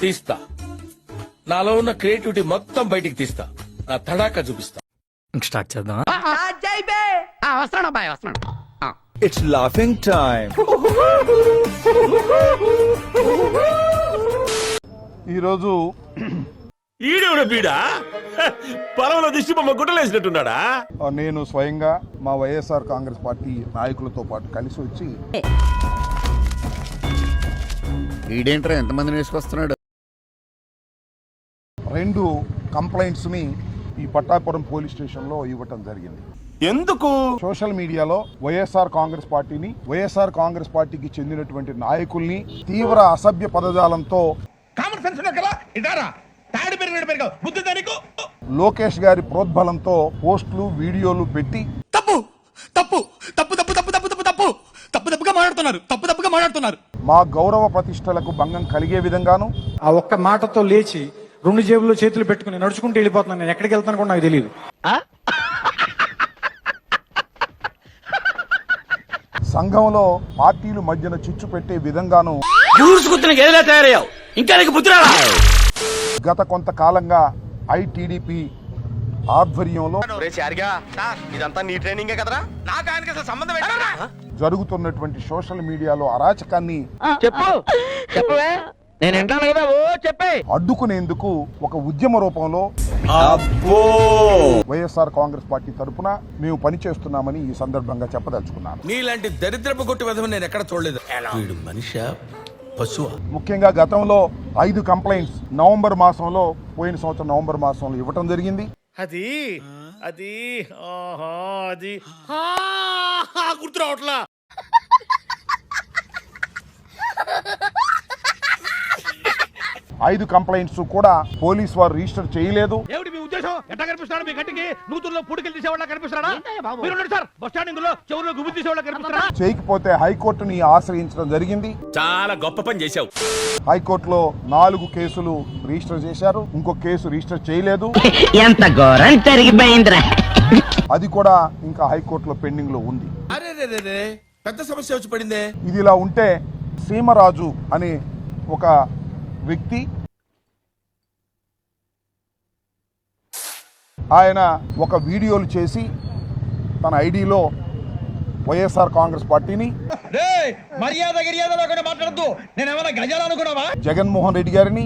తీస్తా, నాలో ఉన్న క్రియేటివిటీ మొత్తం బయటికి తీస్తా, నా తడాకా చూపిస్తా. స్టార్ట్ చేద్దాం. వస్తున్నాడు అబ్బాయి, వస్తున్నాడు. It's laughing time. ఈరోజు ఈడేవుడ బీడా పొలంలో దిష్టి బొమ్మ గుట్టలేసినట్టున్నాడా? నేను స్వయంగా మా వైఎస్ఆర్ కాంగ్రెస్ పార్టీ నాయకులతో పాటు కలిసి వచ్చి ఈడేంట్రా ఎంతమందిని వేసుకొస్తున్నాడు? 2 కంప్లైంట్స్ ని ఈ పట్టాపురం పోలీస్ స్టేషన్ లో ఇవ్వటం జరిగింది. ఎందుకు? సోషల్ మీడియాలో వైఎస్ఆర్ కాంగ్రెస్ పార్టీని, వైఎస్ఆర్ కాంగ్రెస్ పార్టీకి చెందినటువంటి నాయకుల్ని తీవ్ర అసభ్య పదజాలంతో లోకేష్ గారి ప్రోద్బలంతో పోస్టులు, వీడియోలు పెట్టి మాట్లాడుతున్నారు. మా గౌరవ ప్రతిష్టలకు భంగం కలిగే విధంగాను, ఆ ఒక్క మాటతో లేచి 2 జేబుల్లో చేతులు పెట్టుకుని నడుచుకుంటూ వెళ్ళిపోతున్నాను. నేను ఎక్కడికి వెళ్తాను కూడా నాకు తెలియదు. సంఘంలో పార్టీలు మధ్యన చిచ్చు పెట్టే విధంగాను తయారయ్యావు, ఇంకా నీకు బుద్ధి రాలా? గత కొంతకాలంగా ఐటీడీపీ ఆధ్వర్యంలో ఇదంతా నీ ట్రైనింగే కదరా? నాకు ఆయనకి అసలు సంబంధం జరుగుతున్నటువంటి సోషల్ మీడియాలో అరాచకాన్ని అడ్డుకునేందుకు ఒక ఉద్యమ రూపంలో వైఎస్ఆర్ కాంగ్రెస్ పార్టీ తరఫున మేము పనిచేస్తున్నామని ఈ సందర్భంగా చెప్పదలుచుకున్నాను. నీలాంటి దరిద్రపు కొట్టి విధం నేను ఎక్కడ చూడలేదు. వీడు మనిషి పశువు. ముఖ్యంగా గతంలో 5 కంప్లైంట్స్ నవంబర్ మాసంలో, పోయిన సంవత్సరం నవంబర్ మాసంలో ఇవ్వటం జరిగింది. అది అది అది గుర్తు రావట్లా. ఐదు కంప్లైంట్స్ కూడా పోలీస్ వారు రిజిస్టర్ చేయలేదు. ఏమిటి మీ ఉద్దేశం? ఎట్లా కనిపిస్తాడు మీ గట్టికి? నూతుల్లో పూడికలు తీసేవాళ్ళ కనిపిస్తాడా? మీరు సార్ బస్ స్టాండింగ్ లో చెవుల్లో గుబులు తీసేవాళ్ళ కనిపిస్తాడా? చేయకపోతే హైకోర్టుని ఆశ్రయించడం జరిగింది. చాలా గొప్ప పని చేశావు. హైకోర్టులో 4 కేసులు రిజిస్టర్ చేశారు, ఇంకో కేసు రిజిస్టర్ చేయలేదు. ఎంత ఘోరం జరిగిపోయిందిరా. అది కూడా ఇంకా హైకోర్టులో పెండింగ్ లో ఉంది. అరే పెద్ద సమస్య వచ్చి పడిందే. ఇది ఇలా ఉంటే సీమరాజు అనే ఒక వ్యక్తి, ఆయన ఒక వీడియోలు చేసి తన ఐడిలో వైఎస్ఆర్ కాంగ్రెస్ పార్టీని జగన్మోహన్ రెడ్డి గారిని,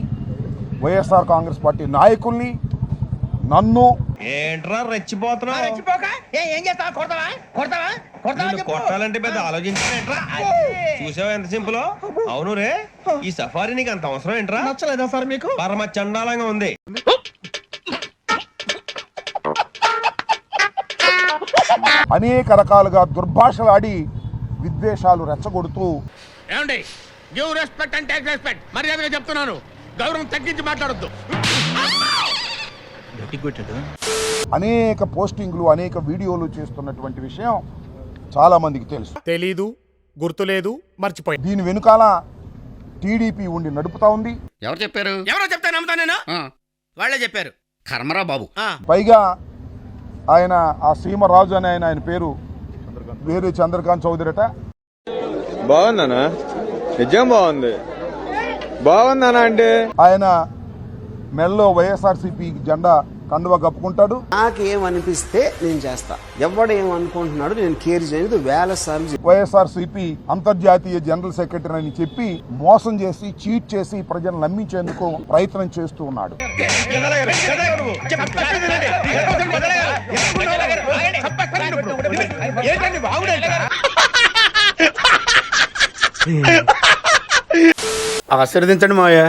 వైఎస్ఆర్ కాంగ్రెస్ పార్టీ నాయకుల్ని, నన్ను ఏంట్రా రెచ్చిపోతున్నా? కొట్టాలంటే పెద్ద ఆలోచించారా? చూసావా ఎంత సింపుల్? అవును రే, ఈ సఫారీ నీకు అంత అవసరం ఏంట్రా? నచ్చలేదా సార్ మీకు? పరమ చండాలంగా ఉంది. అనేక రకాలుగా దుర్భాషలాడి విద్వేషాలు రెచ్చగొడుతూ, ఏమండి give respect and take respect, మర్యాదగా చెప్తున్నాను, గౌరవం తగ్గించి మాట్లాడొద్దు. అనేక పోస్టింగ్లు, అనేక వీడియోలు చేస్తున్నటువంటి విషయం చాలా మందికి తెలుసు. తెలీదు, గుర్తులేదు, మర్చిపోయి. దీని వెనుకాల టీడీపీ ఉండి నడుపుతా ఉంది. ఎవరు చెప్పారు? ఎవరో చెప్తే నమ్ముతా నేను? వాళ్ళే చెప్పారు. కర్మరా బాబు. పైగా ఆయన ఆ సీమరాజు అనే ఆయన పేరు వేరే చంద్రకాంత్ చౌదరిట. బాగుందనా? నిజం బాగుంది. బాగుందనా అంటే ఆయన మెల్లో వైఎస్ఆర్సీపీ జెండా కండువా కప్పుకుంటాడు. నాకేమనిపిస్తే నేను చేస్తా, ఎవడు ఏమనుకుంటున్నాడు నేను కేర్ చేయలేదు. 1000 సార్లు వైఎస్ఆర్సీపీ అంతర్జాతీయ జనరల్ సెక్రటరీ అని చెప్పి మోసం చేసి, చీట్ చేసి ప్రజలను నమ్మించేందుకు ప్రయత్నం చేస్తూ ఉన్నాడు. ఆశీర్వదించండి మావయ్య.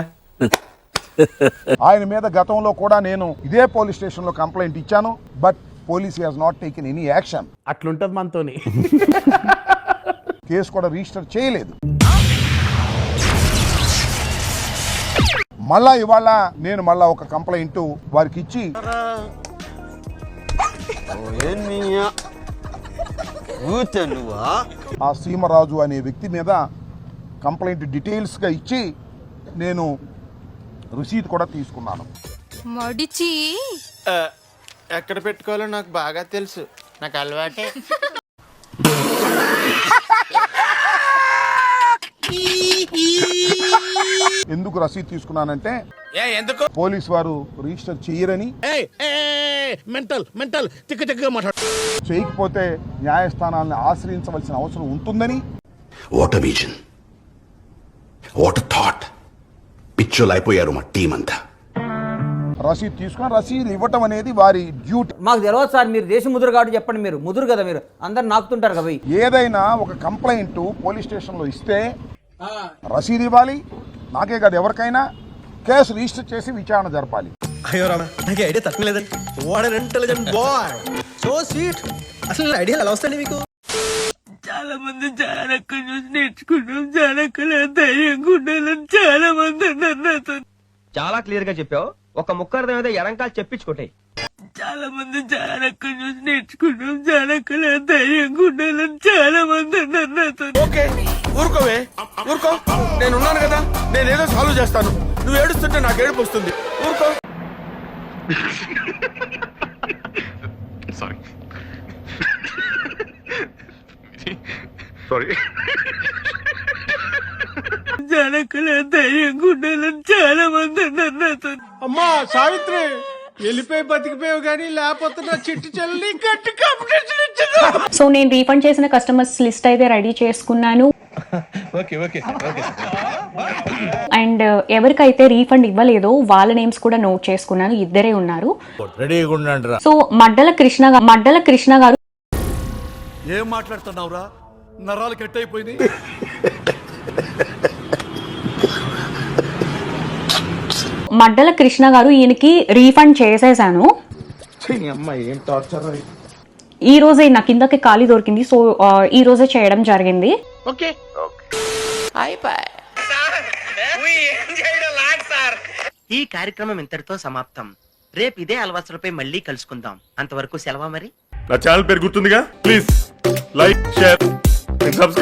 ఆయన మీద గతంలో కూడా నేను ఇదే పోలీస్ స్టేషన్ లో కంప్లైంట్ ఇచ్చాను. But police has not taken any action. అట్లుంటది మనతోని. కేసు కూడా రిజిస్టర్ చేయలేదు. మళ్ళా ఇవాళ నేను మళ్ళా ఒక కంప్లైంట్ వారికి ఇచ్చి, ఆ సీమరాజు అనే వ్యక్తి మీద కంప్లైంట్ డీటెయిల్స్ గా ఇచ్చి నేను రసీదు కూడా తీసుకున్నాను. మడిచి ఎక్కడ పెట్టుకోవాలో నాకు బాగా తెలుసు, నాకు అలవాటే. ఎందుకు రసీదు తీసుకున్నానంటే పోలీస్ వారు రిజిస్టర్ చెయ్యరని, మెంటల్ తిక్క మాట్లాడు. చేయకపోతే న్యాయస్థానాలను ఆశ్రయించవలసిన అవసరం ఉంటుందని. What a vision, what a thought. పిచ్చోలు అయిపోయారు మా టీం అంతా. రసీదు తీసుకున్న రసీదు ఇవ్వటం అనేది వారి డ్యూటీ. మాకు తెలియదు సార్, మీరు దేశ ముదురు కాబట్టి చెప్పండి. మీరు ముదురు కదా, మీరు అందరు నాకుతుంటారు కదా. ఏదైనా ఒక కంప్లైంట్ పోలీస్ స్టేషన్లో ఇస్తే రసీదు ఇవ్వాలి, నాకే కాదు ఎవరికైనా. కేసు రిజిస్టర్ చేసి విచారణ జరపాలి. అయ్యో రామ, నాకు ఐడియా తక్కువలేదండి. What an intelligent boy, so sweet. అసలు ఐడియా ఎలా వస్తాయండి మీకు? చాలా మంది చాలా రకాల చూసి నేర్చుకున్నాం, చాలా రకాల ధైర్యంగా ఉండాలని చాలా మంది అన్నారు నాతో. చాలా క్లియర్ గా చెప్పావు. ఒక ముక్క అర్థమైతే ఎడంకాలు చెప్పించుకోటే. చాలా మంది చాలా రకాల చూసి నేర్చుకున్నాం, చాలా రకాల ధైర్యంగా ఉండాలని చాలా మంది అన్నారు నాతో. ఓకే ఊరుకోవే, ఊరుకో. నేను ఉన్నాను కదా, నేనేదో సాల్వ్ చేస్తాను. నువ్వు ఏడుస్తుంటే నాకు ఏడుపు వస్తుంది. ఊరుకో. చాలా రకాల ధైర్యంగా ఉండాలని చాలా మంది అన్నారు నాతో. అమ్మా సావిత్రి, వెళ్ళిపోయి బతికిపోయావు కానీ లేకపోతే నా చిట్టు చెల్లి గట్టి కాంపిటీషన్ ఇచ్చింది. సో నేను రీఫండ్ చేసిన కస్టమర్స్ లిస్ట్ అయితే రెడీ చేసుకున్నాను. Okay okay okay. అండ్ ఎవరికైతే రీఫండ్ ఇవ్వలేదో వాళ్ళ నేమ్స్ కూడా నోట్ చేసుకున్నాను. ఇద్దరే ఉన్నారు. రెడీగా ఉండండి. సో మడ్డల కృష్ణ గారు ఏం మాట్లాడుతున్నావురా? నరాలు కట్ అయిపోయింది. మడ్డల కృష్ణ గారు ఈయనకి రీఫండ్ చేసేసాను. ఈ రోజే నా కిందకి ఖాళీ దొరికింది, సో ఈ రోజే చేయడం జరిగింది. ఓకే ఈ కార్యక్రమం ఇంతటితో సమాప్తం. రేపు ఇదే అలవాసులపై మళ్ళీ కలుసుకుందాం. అంతవరకు సెలవా మరి. నా ఛానల్ పేరు గుర్తుందిగా, ప్లీజ్ లైక్, షేర్, సబ్స్క్రైబ్.